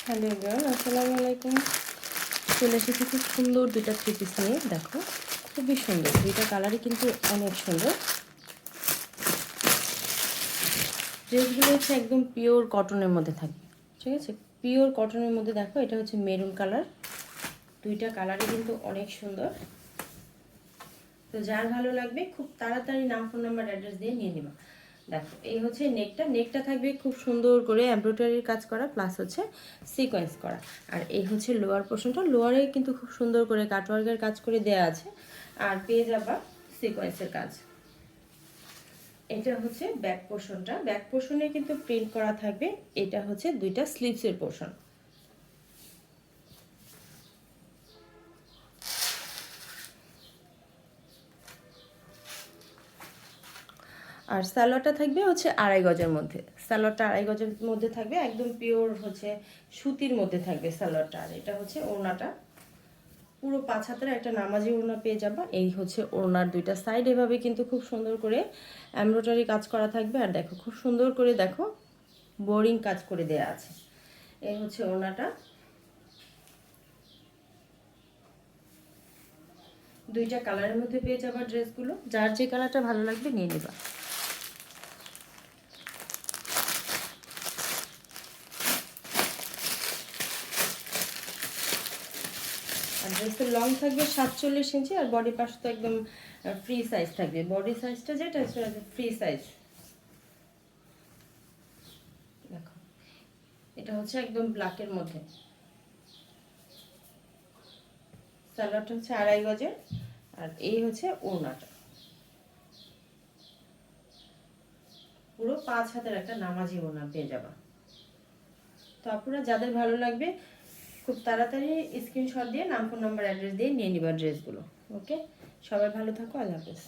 Hello everyone, আসসালামু আলাইকুম। চলে এসেছি খুব সুন্দর দুইটা থ্রি পিস নিয়ে। দেখো খুবই সুন্দর, দুইটা কালারই কিন্তু অনেক সুন্দর। ড্রেসগুলো হচ্ছে একদম পিওর কটনের মধ্যে থাকবে, ঠিক আছে? পিওর কটনের মধ্যে দেখো, এটা হচ্ছে মেরুন কালার। দুইটা কালারই কিন্তু অনেক সুন্দর। তো যার ভালো লাগবে খুব তাড়াতাড়ি নাম, ফোন নাম্বার, অ্যাড্রেস দিয়ে নিয়ে নেবা। দেখো এই হচ্ছে নেকটা থাকবে খুব সুন্দর করে এমব্রয়ডারির কাজ করা, প্লাস হচ্ছে সিকোয়েন্স করা। আর এই হচ্ছে লোয়ার পোর্শনটা, লোয়ারে কিন্তু খুব সুন্দর করে কাটওয়ার্কের কাজ করে দেওয়া আছে, আর পেয়ে যাবা সিকোয়েন্সের কাজ। এটা হচ্ছে ব্যাক পোর্শনটা, ব্যাক পোর্শনে কিন্তু প্রিন্ট করা থাকবে। এটা হচ্ছে দুইটা স্লিভসের পোর্শন। আর সালোয়ারটা থাকবে হচ্ছে 2.5 গজের মধ্যে। সালোয়ারটা 2.5 গজের মধ্যে থাকবে, একদম পিওর হচ্ছে সুতির মধ্যে থাকবে সালোয়ারটা। আর এটা হচ্ছে ওড়নাটা, পুরো 5 হাতের একটা নামাজি ওড়না পেয়ে যাবা। এই হচ্ছে ওড়নার দুইটা সাইড, এভাবে কিন্তু খুব সুন্দর করে এমব্রয়ডারি কাজ করা থাকবে। আর দেখো খুব সুন্দর করে দেখো বোরিং কাজ করে দেয়া আছে। এই হচ্ছে ওড়নাটা, দুইটা কালারের মধ্যে পেয়ে যাবা ড্রেসগুলো। যার যে কালারটা ভালো লাগবে নিয়ে নেবা। আর ড্রেসের লং থাকবে 47 ইঞ্চি, আর বডি পাশ তো একদম ফ্রি সাইজ থাকবে। বডি সাইজটা যেটা সেটা ফ্রি সাইজ। দেখো এটা হচ্ছে একদম ব্ল্যাকের মধ্যে। সালোয়ারটা হচ্ছে 2.5 গজের, আর এই হচ্ছে ওড়নাটা, পুরো 5 হাতের একটা নামাজি ওড়না পেয়ে যাবা। তো আপনারা যাদের ভালো লাগবে খুব তাড়াতাড়ি স্ক্রিনশট দিয়ে নাম, ফোন নাম্বার, অ্যাড্রেস দিয়ে নিয়ে নিবা ড্রেসগুলো। ওকে, সবাই ভালো থাকো, আল্লাহ হাফেজ।